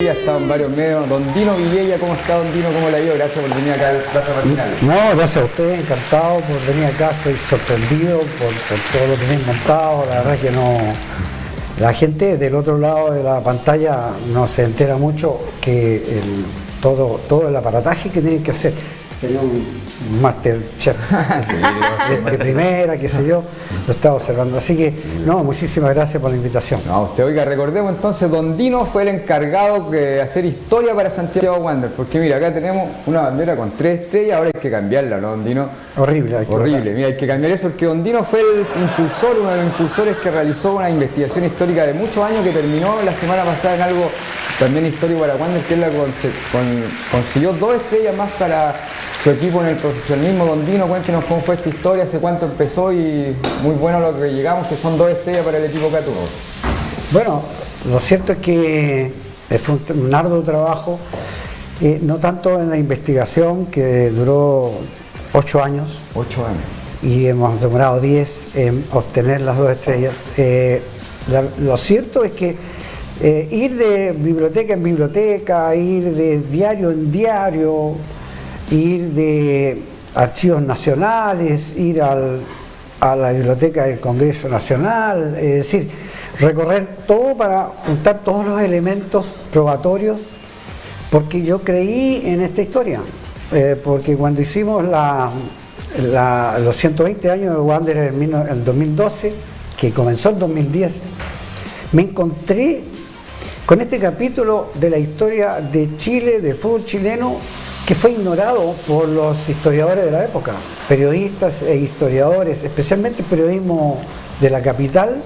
Ya estado en varios medios. Don Dino Villella, ¿cómo está, don Dino? ¿Cómo le ha ido? Gracias por venir acá a Plaza Marginal. No, gracias a usted, encantado por venir acá, estoy sorprendido por todo lo que me han contado, la verdad que no... La gente del otro lado de la pantalla no se entera mucho que todo el aparataje que tienen que hacer. Tenía un Masterchef de primera, qué sé yo, lo estaba observando. Así que, no, muchísimas gracias por la invitación. No, usted, oiga, recordemos entonces, don Dino fue el encargado de hacer historia para Santiago Wanderers, porque mira, acá tenemos una bandera con 3 estrellas, ahora hay que cambiarla, ¿no, don Dino? Horrible. Horrible, mira, hay que cambiar eso, porque don Dino fue el impulsor, uno de los impulsores que realizó una investigación histórica de muchos años que terminó la semana pasada en algo también histórico para Wanderers, que él consiguió 2 estrellas más para su equipo en el profesionalismo. Don Dino, cuéntenos cómo fue esta historia, hace cuánto empezó y muy bueno lo que llegamos, que son 2 estrellas para el equipo Catubo. Bueno, lo cierto es que fue un arduo trabajo, no tanto en la investigación, que duró 8 años. 8 años. Y hemos demorado 10 en obtener las 2 estrellas. Lo cierto es que ir de biblioteca en biblioteca, ir de diario en diario, ir de archivos nacionales, ir a la biblioteca del Congreso Nacional, es decir, recorrer todo para juntar todos los elementos probatorios, porque yo creí en esta historia, porque cuando hicimos los 120 años de Wanderers en el 2012, que comenzó el 2010, me encontré con este capítulo de la historia de Chile, del fútbol chileno, que fue ignorado por los historiadores de la época, periodistas e historiadores, especialmente el periodismo de la capital,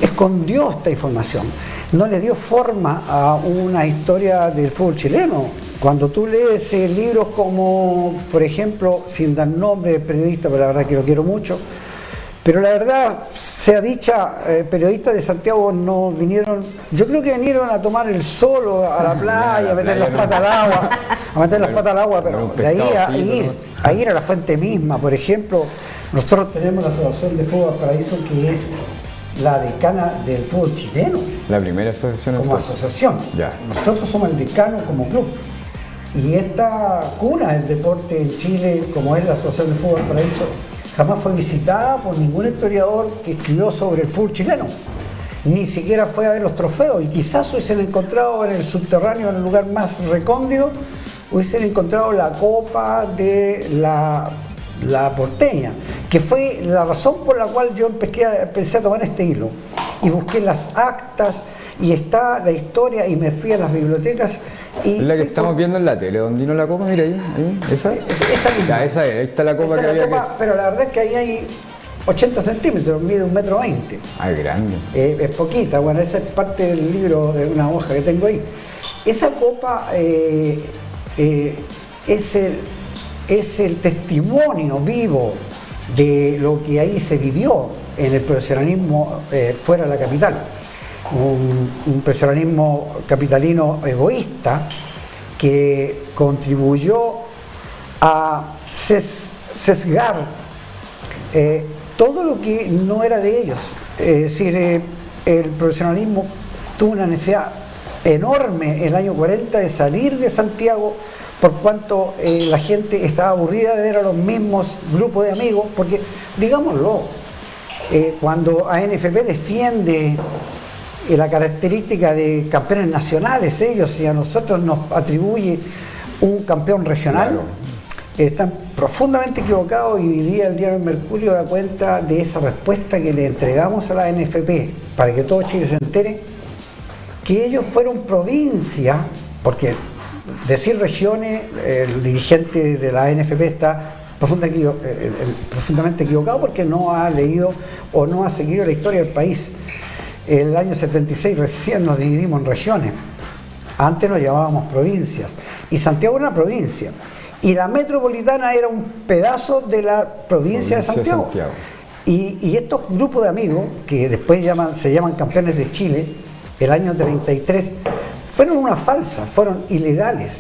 escondió esta información, no le dio forma a una historia del fútbol chileno. Cuando tú lees libros como, por ejemplo, sin dar nombre de periodista, pero la verdad que lo quiero mucho, pero la verdad, sea dicha, periodistas de Santiago no vinieron, yo creo que vinieron a tomar el sol a la playa, a meter las patas al agua, pero de ahí a ir a la fuente misma. Por ejemplo, nosotros tenemos la Asociación de Fútbol Paraíso, que es la decana del fútbol chileno. La primera asociación. Como asociación. Ya. Nosotros somos el decano como club. Y esta cuna del deporte en Chile, como es la Asociación de Fútbol Paraíso, jamás fue visitada por ningún historiador que escribió sobre el fútbol chileno. Ni siquiera fue a ver los trofeos, y quizás hubiesen encontrado en el subterráneo, en el lugar más recóndito, hubiesen encontrado la copa de la porteña, que fue la razón por la cual yo empecé a tomar este hilo. Y busqué las actas, y está la historia, y me fui a las bibliotecas. Y es la que estamos viendo en la tele, don Dino, la copa, mira ahí, esa. Esa es, ahí está la copa que había que... Pero la verdad es que ahí hay 80 centímetros, mide 1,20 m. Ah, es grande. Es poquita, bueno, esa es parte del libro, de una hoja que tengo ahí. Esa copa es el testimonio vivo de lo que ahí se vivió en el profesionalismo fuera de la capital. Un profesionalismo capitalino egoísta que contribuyó a sesgar todo lo que no era de ellos. Es decir, el profesionalismo tuvo una necesidad enorme en el año 40 de salir de Santiago, por cuanto la gente estaba aburrida de ver a los mismos grupos de amigos, porque, digámoslo, cuando ANFP defiende la característica de campeones nacionales, ellos, y a nosotros nos atribuye un campeón regional, claro, están profundamente equivocados. Y hoy día el diario Mercurio da cuenta de esa respuesta que le entregamos a la ANFP, para que todo Chile se entere, que ellos fueron provincia, porque decir regiones, el dirigente de la ANFP está profundamente equivocado, porque no ha leído o no ha seguido la historia del país. En el año 76 recién nos dividimos en regiones. Antes nos llamábamos provincias. Y Santiago era una provincia. Y la metropolitana era un pedazo de la provincia de Santiago. Y estos grupos de amigos, que después se llaman campeones de Chile, el año 33, fueron una falsa, fueron ilegales.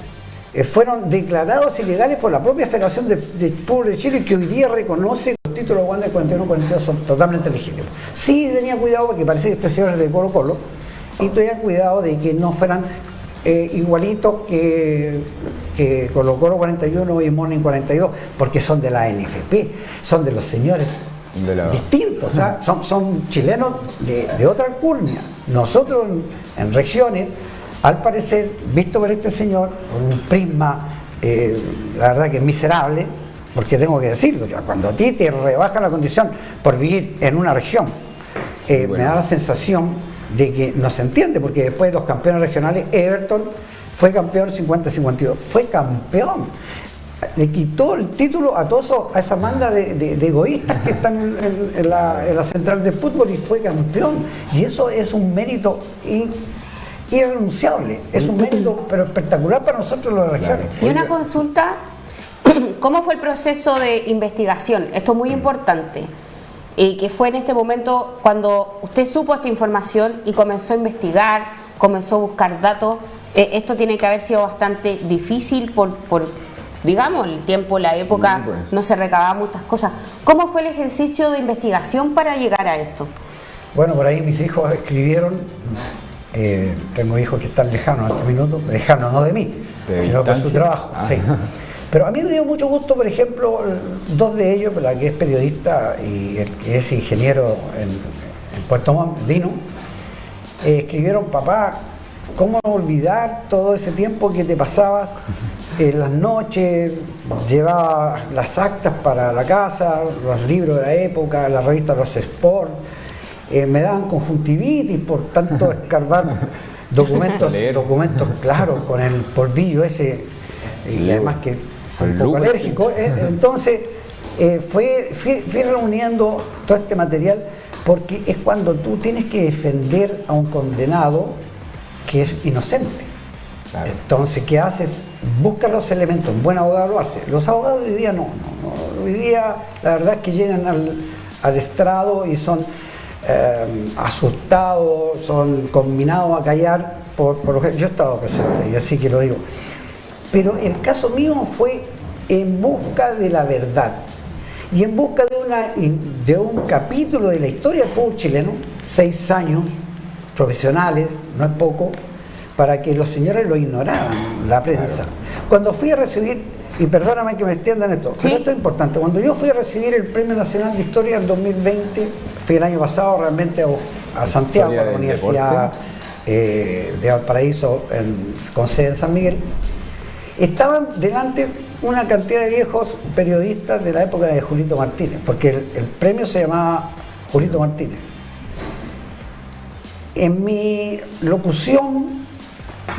Fueron declarados ilegales por la propia Federación de Fútbol de Chile, que hoy día reconoce los títulos de Wander 41-42 son totalmente legítimos. Sí tenía cuidado, porque parece que este señor es de Colo Colo, y tuvieran cuidado de que no fueran igualitos que Colo Colo 41 y Morning 42, porque son de la NFP, son de los señores distintos, o sea, son chilenos de otra alcurnia. Nosotros en regiones, al parecer, visto por este señor, con un prisma, la verdad que es miserable, porque tengo que decirlo, cuando a ti te rebaja la condición por vivir en una región, me da la sensación de que no se entiende, porque después de los campeones regionales, Everton fue campeón 50-52, fue campeón, le quitó el título a todos, a esa manga de egoístas que están en la central de fútbol, y fue campeón, y eso es un mérito irrenunciable, es un mérito pero espectacular para nosotros los regiones. Y una consulta, ¿cómo fue el proceso de investigación? Esto es muy importante. Que fue en este momento cuando usted supo esta información y comenzó a investigar, comenzó a buscar datos. Esto tiene que haber sido bastante difícil por digamos, el tiempo, la época, no se recababan muchas cosas. ¿Cómo fue el ejercicio de investigación para llegar a esto? Bueno, por ahí mis hijos escribieron, tengo hijos que están lejanos en este minuto, lejanos no de mí, sino por su trabajo. Sí. Pero a mí me dio mucho gusto, por ejemplo, dos de ellos, la que es periodista y el que es ingeniero en Puerto Montt, Dino, escribieron: papá, ¿cómo olvidar todo ese tiempo que te pasabas en las noches? Llevabas las actas para la casa, los libros de la época, la revista Los Sports, me daban conjuntivitis por tanto escarbar documentos, claro, con el polvillo ese, y además que soy un poco alérgico, entonces fui reuniendo todo este material, porque es cuando tú tienes que defender a un condenado que es inocente. Claro. Entonces, ¿qué haces? Busca los elementos, un buen abogado lo hace. Los abogados hoy día no. Hoy día la verdad es que llegan al estrado y son asustados, son combinados a callar por lo que yo he estado presente, y así que lo digo. Pero el caso mío fue en busca de la verdad y en busca de un capítulo de la historia del fútbol chileno, 6 años profesionales, no es poco, para que los señores lo ignoraran, la prensa. Cuando fui a recibir, y perdóname que me extiendan esto, pero esto es importante, cuando yo fui a recibir el Premio Nacional de Historia en 2020, fui el año pasado realmente a Santiago, a la Universidad de Valparaíso, con sede en San Miguel. Estaban delante una cantidad de viejos periodistas de la época de Julito Martínez, porque el premio se llamaba Julito Martínez. En mi locución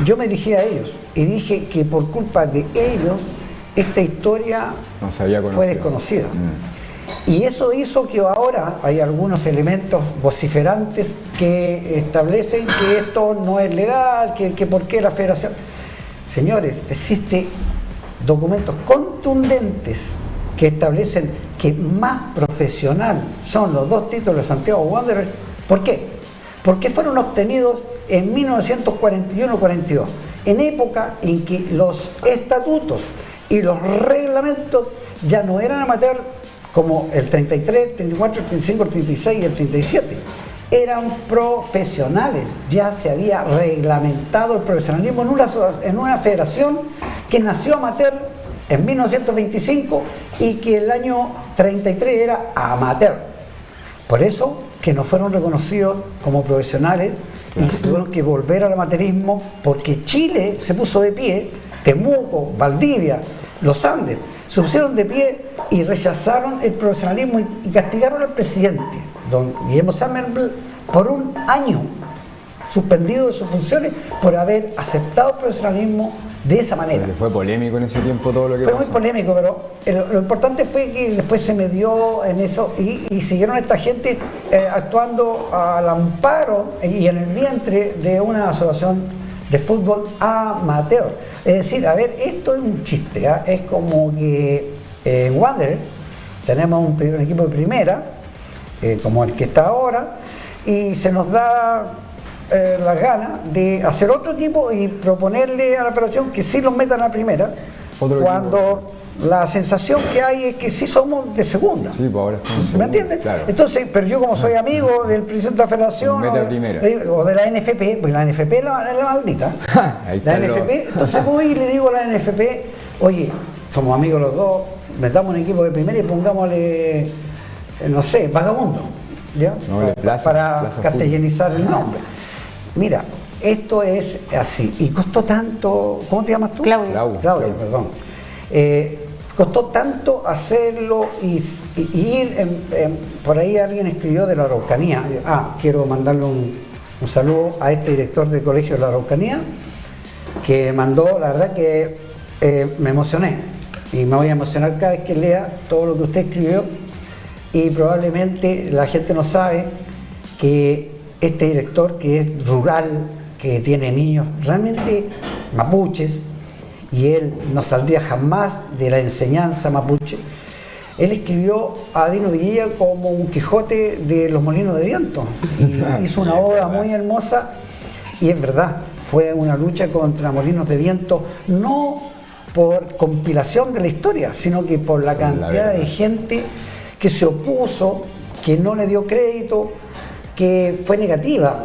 yo me dirigí a ellos y dije que por culpa de ellos esta historia fue desconocida. Y eso hizo que ahora hay algunos elementos vociferantes que establecen que esto no es legal, que por qué la federación... Señores, existen documentos contundentes que establecen que más profesional son los 2 títulos de Santiago Wanderers. ¿Por qué? Porque fueron obtenidos en 1941-42, en época en que los estatutos y los reglamentos ya no eran amateur como el 33, el 34, el 35, el 36 y el 37. Eran profesionales, ya se había reglamentado el profesionalismo en una federación que nació amateur en 1925 y que el año 33 era amateur. Por eso que no fueron reconocidos como profesionales y tuvieron que volver al amateurismo, porque Chile se puso de pie, Temuco, Valdivia, los Andes, se pusieron de pie y rechazaron el profesionalismo y castigaron al presidente, don Guillermo Summerville, por un año suspendido de sus funciones por haber aceptado el profesionalismo de esa manera. Porque fue polémico en ese tiempo todo lo que pasó. Fue muy polémico, pero lo importante fue que después se medió en eso y siguieron esta gente actuando al amparo y en el vientre de una asociación de fútbol amateur. Es decir, a ver, esto es un chiste, ¿eh? Es como que en Wanderers tenemos un equipo de primera, como el que está ahora, y se nos da las ganas de hacer otro equipo y proponerle a la federación que sí los metan a primera, Otro cuando la sensación que hay es que sí somos de segunda. Sí, pues ahora estamos en ¿Me segunda, entiendes? claro. Entonces, pero yo como soy amigo del presidente de la federación Mete a primera. o de la NFP, pues la NFP es la maldita. Ahí La están los- NFP, entonces voy y le digo a la NFP, oye, somos amigos los dos, metamos un equipo de primera y pongámosle, no sé, vagabundo, ¿ya? No, para Plaza castellanizar el nombre. Mira, esto es así, y costó tanto, ¿cómo te llamas tú? Claudio. Claudio, perdón. Costó tanto hacerlo y ir, por ahí alguien escribió de la Araucanía. Quiero mandarle un saludo a este director del colegio de la Araucanía, que mandó, la verdad que me emocioné, y me voy a emocionar cada vez que lea todo lo que usted escribió, y probablemente la gente no sabe que este director, que es rural, que tiene niños realmente mapuches, y él no saldría jamás de la enseñanza mapuche. Él escribió a Dino Villella como un Quijote de los molinos de viento, y hizo una obra muy hermosa, y es verdad, fue una lucha contra molinos de viento, no por compilación de la historia, sino que por la cantidad de gente que se opuso, que no le dio crédito, que fue negativa.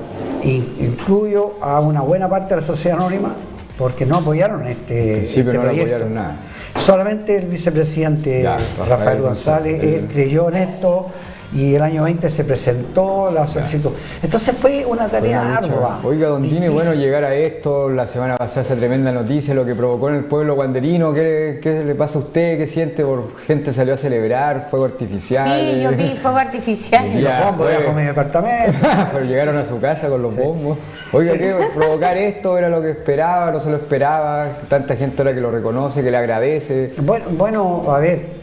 Incluyo a una buena parte de la sociedad anónima, porque no apoyaron este Sí, pero no le proyecto. apoyaron nada. Solamente el vicepresidente Ya, Rafael González, él creyó en esto, y el año 20 se presentó la solicitud. Entonces fue una Fue tarea una lucha. ardua. Oiga, don Dini, difícil. bueno, llegar a esto, la semana pasada esa tremenda noticia, lo que provocó en el pueblo guanderino, ¿qué le pasa a usted? ¿Qué siente? Gente salió a celebrar, fuego artificial. Sí, yo vi fuego artificial. Y los Ya, bombos fue. bajo mi departamento. Pero llegaron a su casa con los bombos. Oiga, ¿qué? Provocar esto era lo que esperaba, no se lo esperaba. Tanta gente ahora que lo reconoce, que le agradece. Bueno, a ver,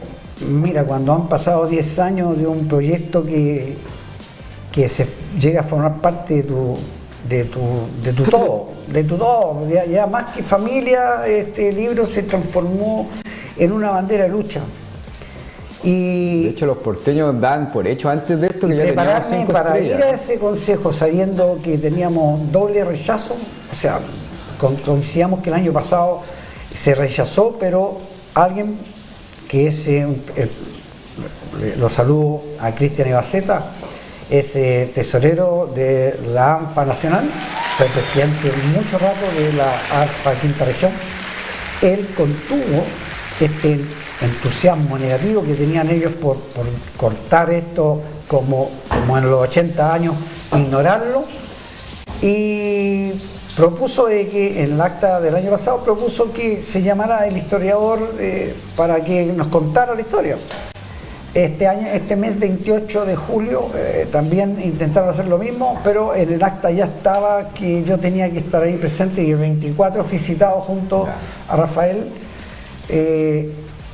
mira, cuando han pasado 10 años de un proyecto que se llega a formar parte de tu todo, ya más que familia, este libro se transformó en una bandera de lucha. Y De hecho, los porteños dan por hecho antes de esto que ya teníamos prepararme 5 para ir a estrellas. ese consejo sabiendo que teníamos doble rechazo, o sea, coincidíamos que el año pasado se rechazó, pero alguien que es, lo saludo a Cristian Ibaceta, es tesorero de la ANFA Nacional, fue presidente mucho rato de la ANFA Quinta Región. Él contuvo este entusiasmo negativo que tenían ellos por cortar esto como en los 80 años, ignorarlo, y propuso de que en el acta del año pasado propuso que se llamara el historiador para que nos contara la historia. Este mes 28 de julio también intentaron hacer lo mismo, pero en el acta ya estaba que yo tenía que estar ahí presente, y el 24 fui citado junto a Rafael,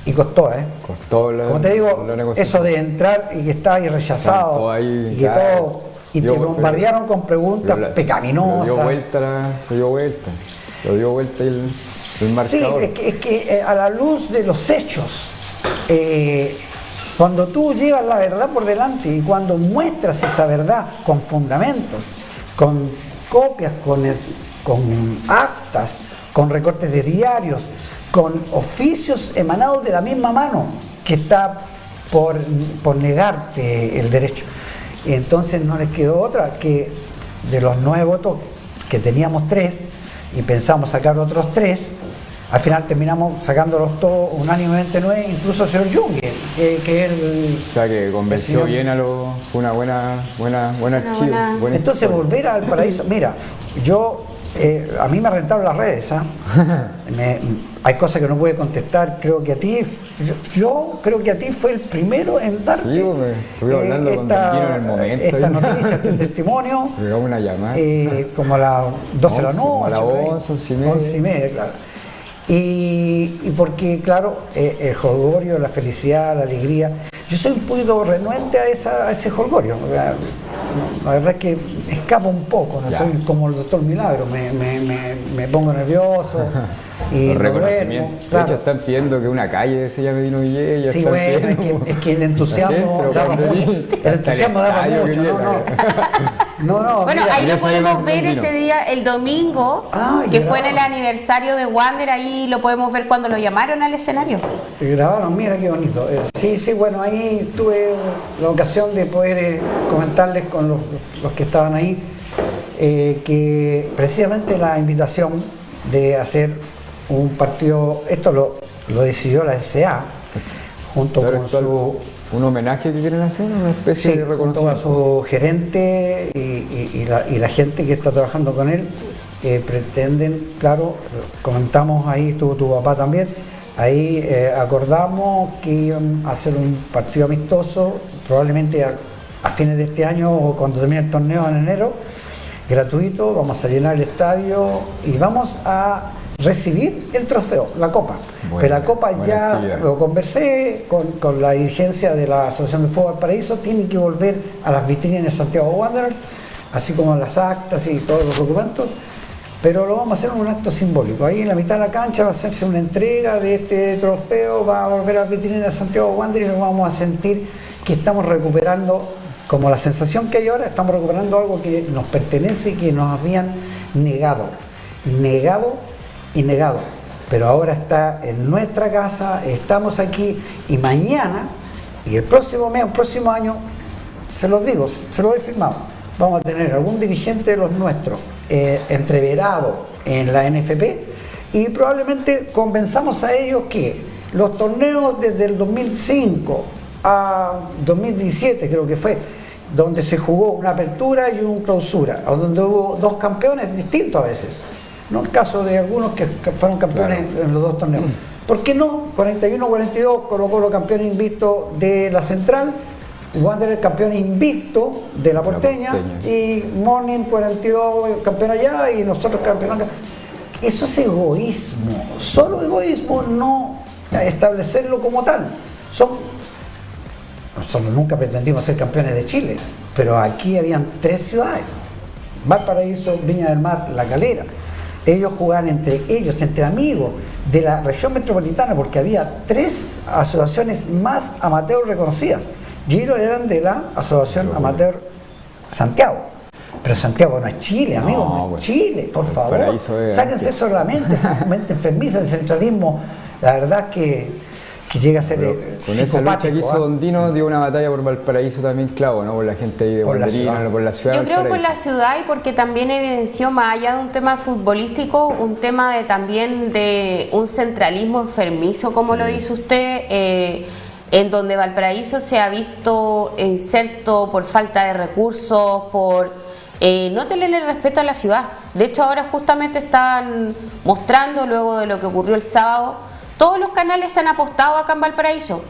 y costó, Costó como te digo, la negociación. eso de entrar y que estaba ahí rechazado, Tanto ahí, y que ya, todo, y te dio- bombardearon con preguntas Pero pecaminosas. Lo dio vuelta el Sí, marcador. es que a la luz de los hechos, cuando tú llevas la verdad por delante y cuando muestras esa verdad con fundamentos, con copias, con actas, con recortes de diarios, con oficios emanados de la misma mano que está por negarte el derecho, y entonces no les quedó otra que, de los 9 votos que teníamos 3 y pensamos sacar otros 3, al final terminamos sacándolos todos unánimemente 9, incluso el señor Junge, que es el... O sea que convenció señor- bien fue una buena archivo. buena- buena Entonces historia. volver al paraíso, mira, a mí me rentaron las redes, hay cosas que no pude contestar, creo que a ti, yo creo que a ti fue el primero en darte Sí, porque estuve hablando con Don Dino en el momento esta ahí. noticia, este testimonio, Llegó una llamada. como a las 12 de la 11, noche, como a las por ahí. 11, 11:30. 11:30, claro. Y porque, claro, el jolgorio, la felicidad, la alegría, yo soy un poquito renuente a ese jolgorio. la verdad es que escapo un poco, no soy como el doctor Milagro, me pongo nervioso y Los no reconocimientos. duermo, De claro. hecho, están pidiendo que una calle se llame Dino Villegas. Sí, están bueno, pidiendo- es que el entusiasmo Pero da cuando mucho. vi- El entusiasmo da para estadio mucho, que no, no. No, Bueno, mira, ahí ya lo se ve podemos más ver Dino. ese día, el domingo, Ah, que ya. fue en el aniversario de Wander, ahí lo podemos ver cuando lo llamaron al escenario. grabaron, mira qué bonito. Sí, sí, bueno, ahí tuve la ocasión de poder comentarles con los que estaban ahí que precisamente la invitación de hacer un partido, esto lo decidió la SA, junto Claro, con esto su... ¿Un homenaje que quieren hacer? ¿Una especie Sí, de junto a reconocimiento? su gerente y la gente que está trabajando con él, pretenden, claro, comentamos ahí, estuvo tu papá también, ahí acordamos que iban a hacer un partido amistoso, probablemente a fines de este año o cuando termine el torneo en enero, gratuito, vamos a llenar el estadio y vamos a recibir el trofeo, la copa. Buena, Pero la copa buena ya actividad. lo conversé con la dirigencia de la Asociación de Fútbol Valparaíso, tiene que volver a las vitrinas de Santiago Wanderers, así como las actas y todos los documentos, pero lo vamos a hacer en un acto simbólico. Ahí en la mitad de la cancha va a hacerse una entrega de este trofeo, va a volver a las vitrinas de Santiago Wanderers y nos vamos a sentir que estamos recuperando, como la sensación que hay ahora, estamos recuperando algo que nos pertenece y que nos habían negado y negado, pero ahora está en nuestra casa, estamos aquí y mañana y el próximo mes, el próximo año, se los digo, se los he firmado, vamos a tener algún dirigente de los nuestros entreverado en la NFP y probablemente convenzamos a ellos que los torneos desde el 2005 a 2017 creo que fue, donde se jugó una apertura y una clausura, o donde hubo dos campeones distintos a veces. No el caso de algunos que fueron campeones en los dos torneos. ¿Por qué no? 41-42, Colo Colo campeón invicto de la Central, Wanderer campeón invicto de la Porteña, y Morning 42 campeón allá y nosotros campeón acá. Eso es egoísmo, solo egoísmo, no establecerlo como tal. Nosotros nunca pretendimos ser campeones de Chile, pero aquí habían 3 ciudades, Valparaíso, Viña del Mar, La Calera. Ellos jugaban entre ellos, entre amigos de la región metropolitana, porque había 3 asociaciones más amateur reconocidas. Y ellos eran de la Asociación Amateur Santiago. Pero Santiago no es Chile, amigos, no es pues, Chile, por favor. Paraíso es Sáquense eso de la mente, esa mente enfermiza, el centralismo, la verdad que llega a ser Con esa lucha que hizo ¿ah? Don Dino dio una batalla por Valparaíso también clavo, ¿no? Por la gente ahí de Por la Wanderino, ciudad. por la ciudad. Yo de creo por la Valparaíso. ciudad y porque también evidenció, más allá de un tema futbolístico, un tema de también de un centralismo enfermizo, como lo dice usted, en donde Valparaíso se ha visto inserto por falta de recursos, por no tenerle respeto a la ciudad. De hecho, ahora justamente están mostrando, luego de lo que ocurrió el sábado, todos los canales se han apostado acá en Valparaíso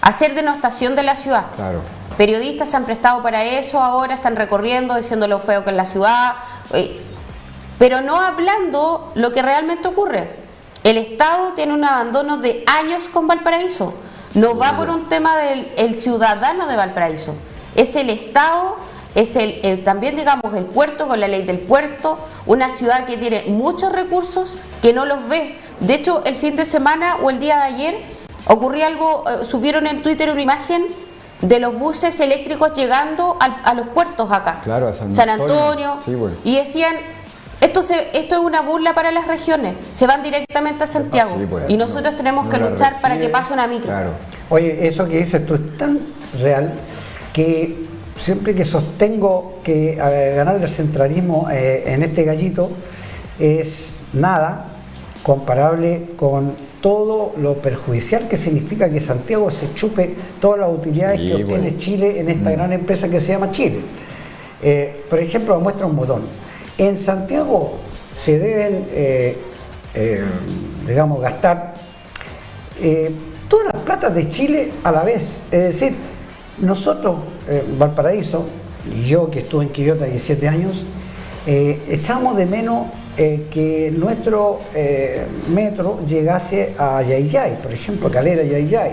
a hacer denostación de la ciudad. Claro. Periodistas se han prestado para eso, ahora están recorriendo, diciendo lo feo que es la ciudad, pero no hablando lo que realmente ocurre. El Estado tiene un abandono de años con Valparaíso. No va por un tema del ciudadano de Valparaíso. Es el Estado, es también, digamos, el puerto, con la ley del puerto, una ciudad que tiene muchos recursos que no los ve. De hecho, el fin de semana o el día de ayer ocurrió algo, subieron en Twitter una imagen de los buses eléctricos llegando a los puertos acá, Claro, a San Antonio, Sí, bueno. y decían, esto es una burla para las regiones, se van directamente a Santiago, Sí, pues, y nosotros tenemos no que la luchar para que reciben. pase una micro. Claro. Oye, eso que dices tú es tan real que siempre que sostengo que ganar el centralismo en este gallito es nada comparable con todo lo perjudicial que significa que Santiago se chupe todas las utilidades Sí, que obtiene bueno. Chile en esta gran empresa que se llama Chile. Por ejemplo, muestra un botón. En Santiago se deben, digamos, gastar todas las platas de Chile a la vez. Es decir, nosotros, Valparaíso, y yo que estuve en Quillota 17 años, echábamos de menos que nuestro metro llegase a Yayay, por ejemplo, Calera Yayay.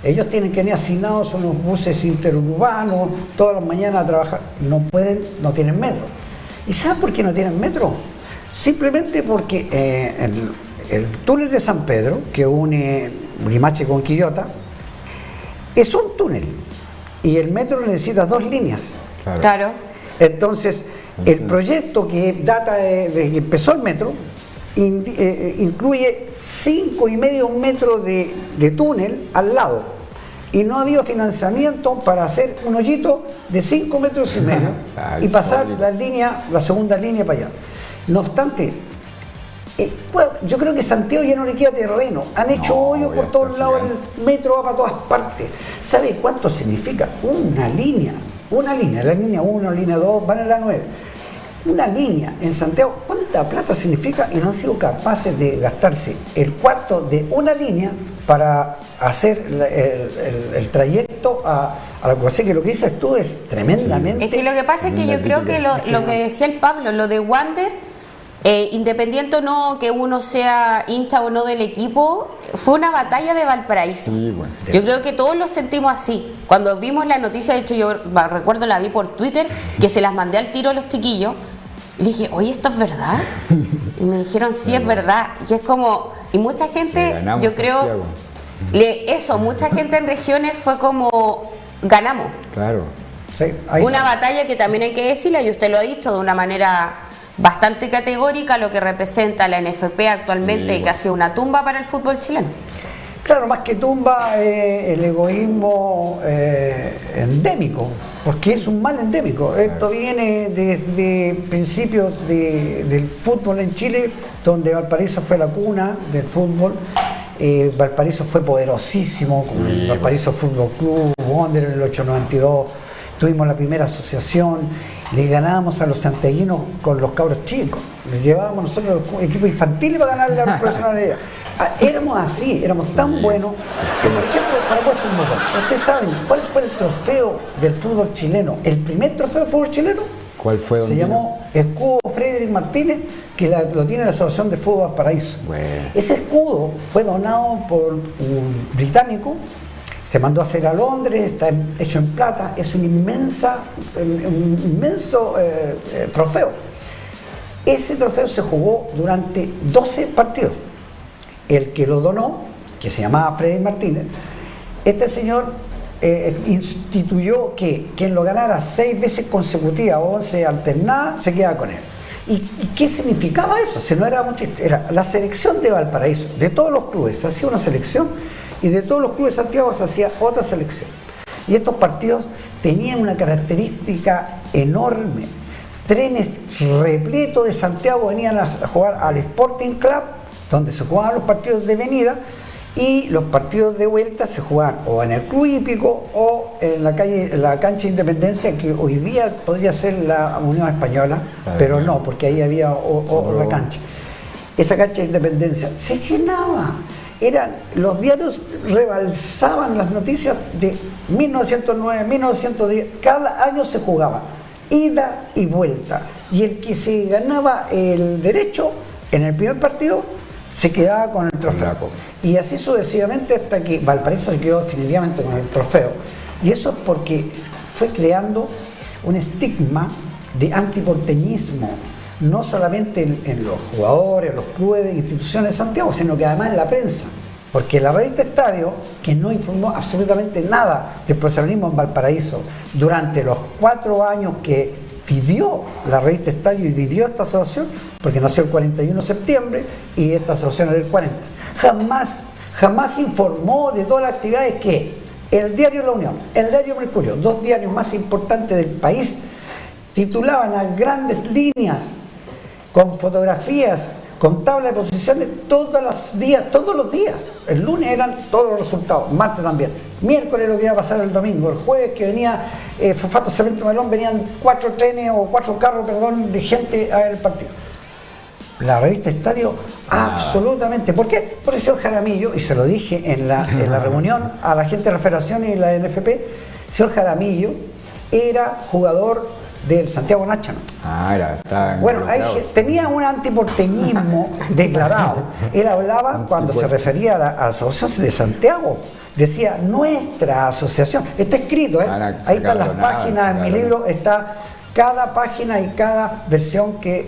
Ellos tienen que venir asignados a unos buses interurbanos todas las mañanas a trabajar. No pueden, no tienen metro. ¿Y saben por qué no tienen metro? Simplemente porque el túnel de San Pedro, que une Limache con Quillota, es un túnel. Y el metro necesita 2 líneas. Claro. Entonces, el proyecto que data de que empezó el metro incluye 5,5 metros de túnel al lado. Y no ha habido financiamiento para hacer un hoyito de 5,5 metros y pasar la segunda línea para allá. No obstante, bueno, yo creo que Santiago ya no le queda terreno. Han hecho hoyo por todos lados, el metro va para todas partes. ¿Sabe cuánto significa? Una línea, la línea 1, la línea 2, van a la 9. Una línea en Santiago, ¿cuánta plata significa? Y no han sido capaces de gastarse el cuarto de una línea para hacer el trayecto a la cosa. Así que lo que dices tú es tremendamente... Es que lo que pasa es que yo creo que lo que decía el Pablo, lo de Wander, independiente o no que uno sea hincha o no del equipo, fue una batalla de Valparaíso. Sí, bueno. Yo creo que todos lo sentimos así. Cuando vimos la noticia, de hecho yo recuerdo, la vi por Twitter, que se las mandé al tiro a los chiquillos. Le dije, oye, ¿esto es verdad? Y me dijeron, sí, es verdad. Y es como, y mucha gente, yo creo, mucha gente en regiones fue como, ganamos. Claro. Sí, una batalla que también hay que decirla, y usted lo ha dicho de una manera bastante categórica, lo que representa la NFP actualmente, que ha sido una tumba para el fútbol chileno. Claro, más que tumba, el egoísmo endémico, porque es un mal endémico. Esto viene desde principios del fútbol en Chile, donde Valparaíso fue la cuna del fútbol. Valparaíso fue poderosísimo, con el Valparaíso Fútbol Club, Wander en el 892, tuvimos la primera asociación, le ganábamos a los santiaguinos con los cabros chicos, les llevábamos nosotros los equipos infantiles para ganarle a los profesionales. Éramos así, éramos tan buenos que, por ejemplo, para puesto un botón, ¿ustedes saben cuál fue el trofeo del fútbol chileno? El primer trofeo del fútbol chileno ¿Cuál fue? Se llamó Escudo Frederick Martínez, que lo tiene la Asociación de Fútbol Valparaíso. Bueno. Ese escudo fue donado por un británico, se mandó a hacer a Londres, está hecho en plata, es un inmenso trofeo. Ese trofeo se jugó durante 12 partidos. El que lo donó, que se llamaba Frederick Martínez, este señor instituyó que quien lo ganara 6 veces consecutivas o 11 alternadas se quedaba con él. ¿Y qué significaba eso? Si no era mucho, era la selección de Valparaíso, de todos los clubes se hacía una selección y de todos los clubes de Santiago se hacía otra selección. Y estos partidos tenían una característica enorme. Trenes repletos de Santiago venían a jugar al Sporting Club, donde se jugaban los partidos de venida, y los partidos de vuelta se jugaban o en el Club Hípico o en la cancha Independencia, que hoy día podría ser la Unión Española, pero no, porque ahí había otra cancha. Esa cancha de Independencia se llenaba. Los diarios rebalsaban las noticias de 1909, 1910, cada año se jugaba, ida y vuelta. Y el que se ganaba el derecho en el primer partido se quedaba con el trofeo. Y así sucesivamente hasta que Valparaíso se quedó definitivamente con el trofeo. Y eso es porque fue creando un estigma de antiporteñismo, no solamente en los jugadores, los clubes de instituciones de Santiago, sino que además en la prensa. Porque la revista Estadio, que no informó absolutamente nada del profesionalismo en Valparaíso durante los 4 años que vivió la revista Estadio y vivió esta asociación, porque nació el 41 de septiembre y esta asociación era el 40. Jamás informó de todas las actividades que el diario La Unión, el diario Mercurio, 2 diarios más importantes del país, titulaban a grandes líneas, con fotografías, con tabla de posiciones todos los días. El lunes eran todos los resultados, martes también, miércoles lo que iba a pasar el domingo, el jueves que venía Fosfato Cemento Melón, venían 4 trenes o 4 carros, de gente a ver el partido. La revista Estadio, absolutamente. ¿Por qué? Por el señor Jaramillo, y se lo dije en la reunión a la gente de la Federación y la NFP, el señor Jaramillo era jugador del Santiago Náchano. Estaba Bueno, involucrado. tenía un antiporteñismo declarado. Él hablaba, cuando se refería a la asociación de Santiago, decía nuestra asociación. Está escrito, ¿eh? Ahí están las páginas, en mi libro está cada página y cada versión que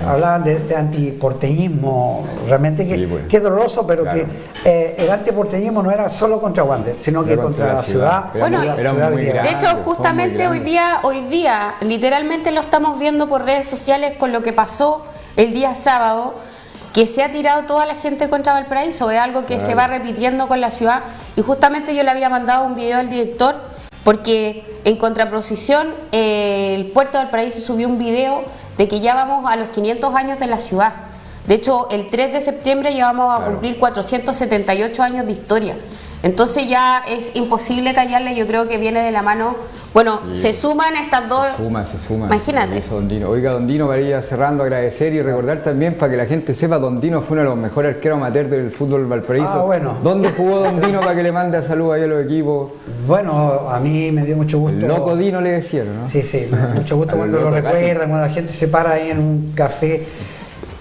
hablaban de antiporteñismo, realmente que es doloroso, pero claro, que el antiporteñismo no era solo contra Wander, sino que contra la ciudad. Bueno, era muy de grande, hecho, justamente hoy día, literalmente lo estamos viendo por redes sociales con lo que pasó el día sábado, que se ha tirado toda la gente contra Valparaíso, es algo que se va repitiendo con la ciudad, y justamente yo le había mandado un video al director, porque en contraposición el Puerto de Valparaíso subió un video de que ya vamos a los 500 años de la ciudad. De hecho, el 3 de septiembre ya vamos a cumplir 478 años de historia. Entonces ya es imposible callarle, yo creo que viene de la mano. Bueno, se suman estas dos. Se suma. Imagínate. Eso, Don Dino. Oiga, Don Dino, para ir cerrando, agradecer y recordar también, para que la gente sepa, Don Dino fue uno de los mejores arqueros amateur del fútbol Valparaíso. Bueno. ¿Dónde jugó Don Dino para que le mande a salud ahí a los equipos? Bueno, a mí me dio mucho gusto. El loco Dino le decían, ¿no? Sí, me da mucho gusto cuando lo recuerdan, cuando la gente se para ahí en un café.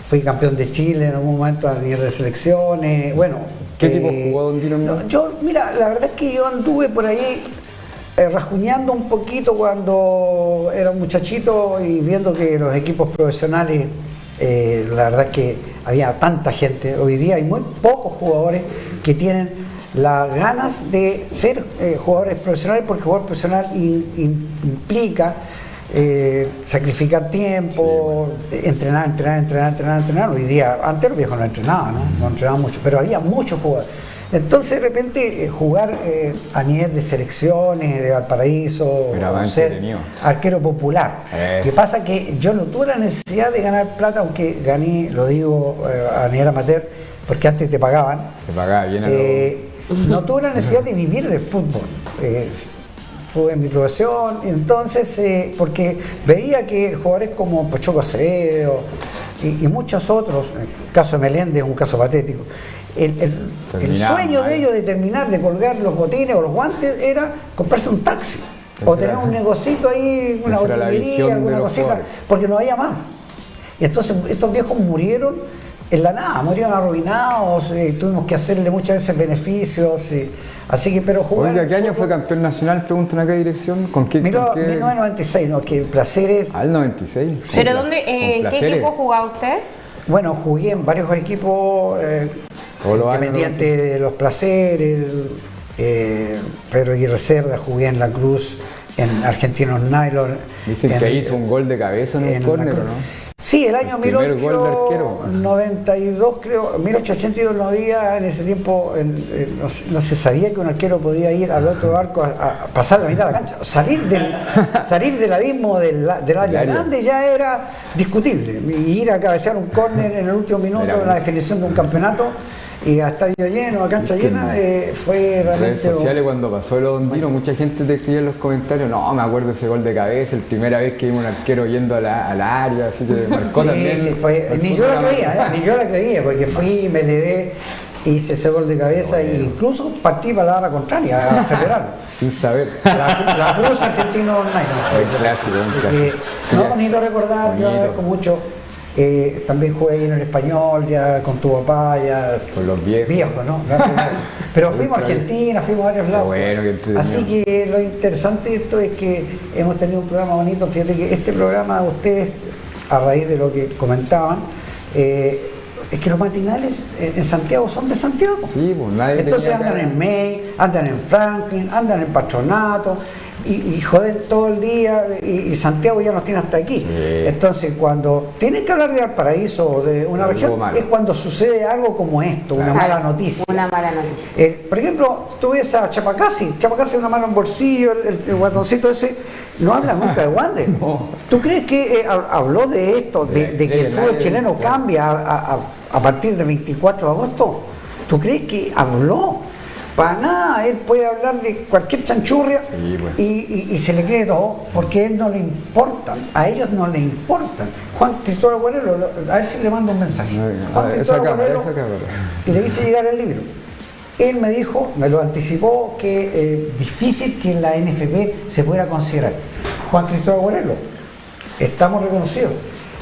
Fui campeón de Chile en algún momento a nivel de selecciones. Bueno, ¿qué equipo jugó Don Dino? Mira, la verdad es que yo anduve por ahí rajuñando un poquito cuando era un muchachito y viendo que los equipos profesionales, la verdad es que había tanta gente. Hoy día hay muy pocos jugadores que tienen las ganas de ser jugadores profesionales, porque jugador profesional implica sacrificar tiempo, entrenar. Hoy día, antes los viejos no entrenaban, no entrenaban mucho, pero había muchos jugadores. Entonces, de repente, jugar a nivel de selecciones, de Valparaíso, ser arquero popular. Lo que pasa que yo no tuve la necesidad de ganar plata, aunque gané, lo digo, a nivel amateur, porque antes te pagaban. Se pagaba bien no tuve la necesidad de vivir del fútbol. En mi profesión, entonces, porque veía que jugadores como Pochoco Acevedo y muchos otros, el caso de Meléndez es un caso patético, el sueño de ellos de terminar de colgar los botines o los guantes era comprarse un taxi o tener un negocito ahí, una botillería, alguna cosita, porque no había más. Y entonces estos viejos murieron en la nada, murieron arruinados, tuvimos que hacerle muchas veces beneficios. Así que, pero jugar. Oiga, ¿qué año fue campeón nacional? Preguntan a qué dirección. ¿Con qué? 1996, ¿no? Que Placeres. ¿Al 96? Sí. ¿Pero dónde, en qué equipo jugaba usted? Bueno, jugué en varios equipos, Independiente de los Placeres, Pedro Aguirre Cerda, jugué en La Cruz, en Argentinos Nylon. Dicen que hizo un gol de cabeza en un córner, ¿no? Sí, el año 1892, creo, 1882 no había, en ese tiempo no se sabía que un arquero podía ir al otro arco a pasar la mitad de la cancha. Salir del abismo del área grande ya era discutible. Y ir a cabecear un córner en el último minuto de la definición de un campeonato y a estadio lleno, a cancha llena, fue realmente... En redes sociales, cuando pasó lo Don Dino, mucha gente te escribía en los comentarios, no, me acuerdo ese gol de cabeza, la primera vez que vimos un arquero yendo al área, así que marcó también. Sí, ni yo la creía, porque fui, me levé, hice ese gol de cabeza e incluso partí para la barra contraria a acelerarlo. Sin saber. La Cruz Argentino Online. Un clásico. No, bonito recordar, yo agradezco mucho. También jugué ahí en el Español, ya con tu papá, ya con los viejos, ¿no? Pero fuimos a Argentina, fuimos a varios lados. Así que lo interesante de esto es que hemos tenido un programa bonito. Fíjate que este programa, ustedes, a raíz de lo que comentaban, es que los matinales en Santiago son de Santiago. Sí, pues nadie. Entonces andan en May, andan en Franklin, andan en Patronato. Y joder todo el día, y Santiago ya nos tiene hasta aquí. Sí. Entonces, cuando tienen que hablar de Valparaíso o de una región, es cuando sucede algo como esto, una mala noticia. Una mala noticia. Por ejemplo, tú ves a Chapacasi una mano en bolsillo, el guatoncito ese, no habla nunca de Wander. No. ¿Tú crees que habló de esto, de que el fútbol chileno cambia a partir del 24 de agosto? ¿Tú crees que habló? Para nada, él puede hablar de cualquier chanchurria y se le cree todo, porque a él no le importan, a ellos no le importan. Juan Cristóbal Guerrero, a ver si le mando un mensaje. Juan Cristóbal Guerrero, le hice llegar el libro. Él me dijo, me lo anticipó, que es difícil que en la NFP se pudiera considerar. Juan Cristóbal Guerrero, estamos reconocidos.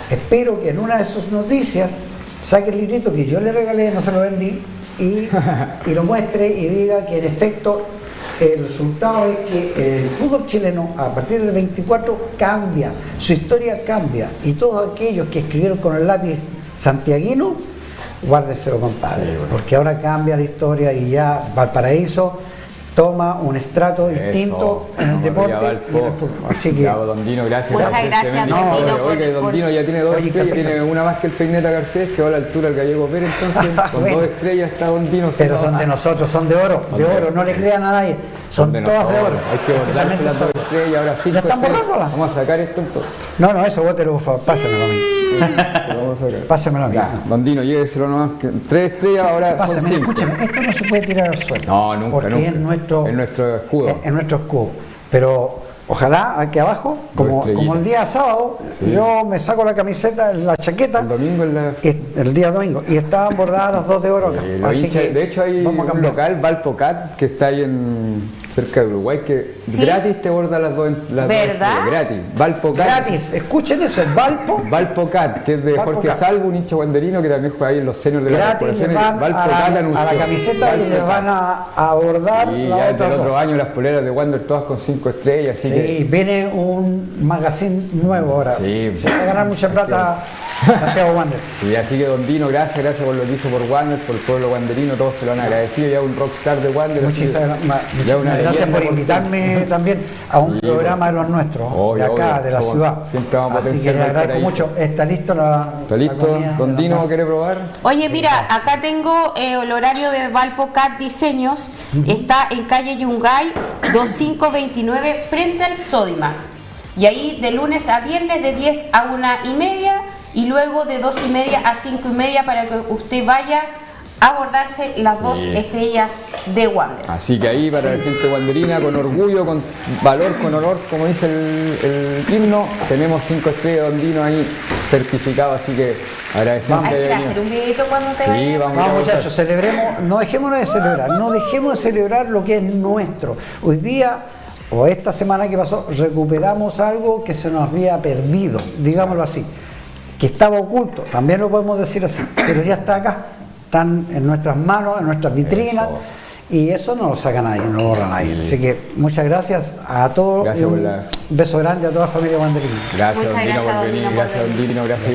Espero que en una de sus noticias saque el librito que yo le regalé, no se lo vendí, y lo muestre y diga que en efecto el resultado es que el fútbol chileno a partir del 24 cambia, su historia cambia, y todos aquellos que escribieron con el lápiz santiaguino, guárdenselo, compadre, porque ahora cambia la historia y ya Valparaíso toma un estrato distinto en el deporte y en el fútbol. Así que, Don Dino, gracias. Muchas gracias, Don Dino, Oye, Don Dino ya tiene 2 estrellas, tiene una más que el Peineta Garcés, que va a la altura del Gallego Pérez, entonces con Bueno. 2 estrellas está Don Dino. pero son de nosotros, son de oro, no le crean a nadie, son todas de oro. Hay que bordarse las 2 estrellas, ahora sí. ¿Ya están borrándolas? Vamos a sacar esto entonces. No, eso bótelo, por favor, pásamelo a mí. Lo vamos a sacar. Pásamelo a mí. Ya, Don Dino, lléveselo nomás. 3 estrellas, ahora son Pásame, 5. escúchame, esto no se puede tirar al suelo. No, nunca, porque nunca. es nuestro escudo. Es nuestro escudo. Pero ojalá aquí abajo, como el día sábado, Sí. yo me saco la camiseta, la chaqueta, El domingo en la... el día domingo, y estaban bordadas las 2 de oro acá. Los Así hinchas- que de hecho hay vamos a un cambiar. local, Valpocat, que está ahí cerca de Uruguay, que ¿Sí? gratis te borda las 2 ¿Verdad? gratis. Valpocat. Gratis, escuchen eso, es Valpocat, que es de Valpocat. Jorge Salvo, un hincha guanderino que también juega ahí en los seniors de la gratis, corporación. le van Valpocat a anunció. la camiseta y le Valpocat. van a bordar Y la ya otra del otro dos. año las poleras de Wander todas con 5 estrellas, así Sí, que... viene un magazine nuevo ahora. Sí, se va a ganar mucha plata Santiago Wander. Sí, así que Don Dino, gracias por lo que hizo por Wander, por el pueblo wanderino, todos se lo han agradecido, ya un rockstar de Wander. así que Muchísimas ya una gracias leyenda por invitarme también a un Sí, programa de los nuestros, obvio, de acá, obvio, de la somos- ciudad. siempre vamos a Así que potenciar le agradezco Valparaíso. mucho. ¿Está listo la ¿Está listo? comida Don de la Dino, masa? ¿quiere probar? Oye, mira, acá tengo el horario de Valpocat Diseños. Está en calle Yungay 2529 frente al Sodimac. Y ahí de lunes a viernes de 10 a 1:30 y luego de 2:30 a 5:30 para que usted vaya a abordarse las 2 Sí. estrellas de Wander. Así que ahí para la gente wanderina, con orgullo, con valor, con honor, como dice el himno, tenemos 5 estrellas de Don Dino ahí certificado, así que agradecemos Hay que que haya hacer venido. un videito cuando te Sí, vayas. vamos. Vamos muchachos, celebremos, no dejemos de celebrar lo que es nuestro. Hoy día, o esta semana que pasó, recuperamos algo que se nos había perdido, digámoslo así, que estaba oculto, también lo podemos decir así, pero ya está acá, están en nuestras manos, en nuestras vitrinas, Eso. y eso no lo saca nadie, no lo borra nadie. Sí. Así que muchas gracias a todos, Gracias y por un la- beso grande a toda la familia Wanderina. Gracias, Muchas Don Dino, gracias, por Don venir, Dino, por gracias, Don venir. Dino, gracias.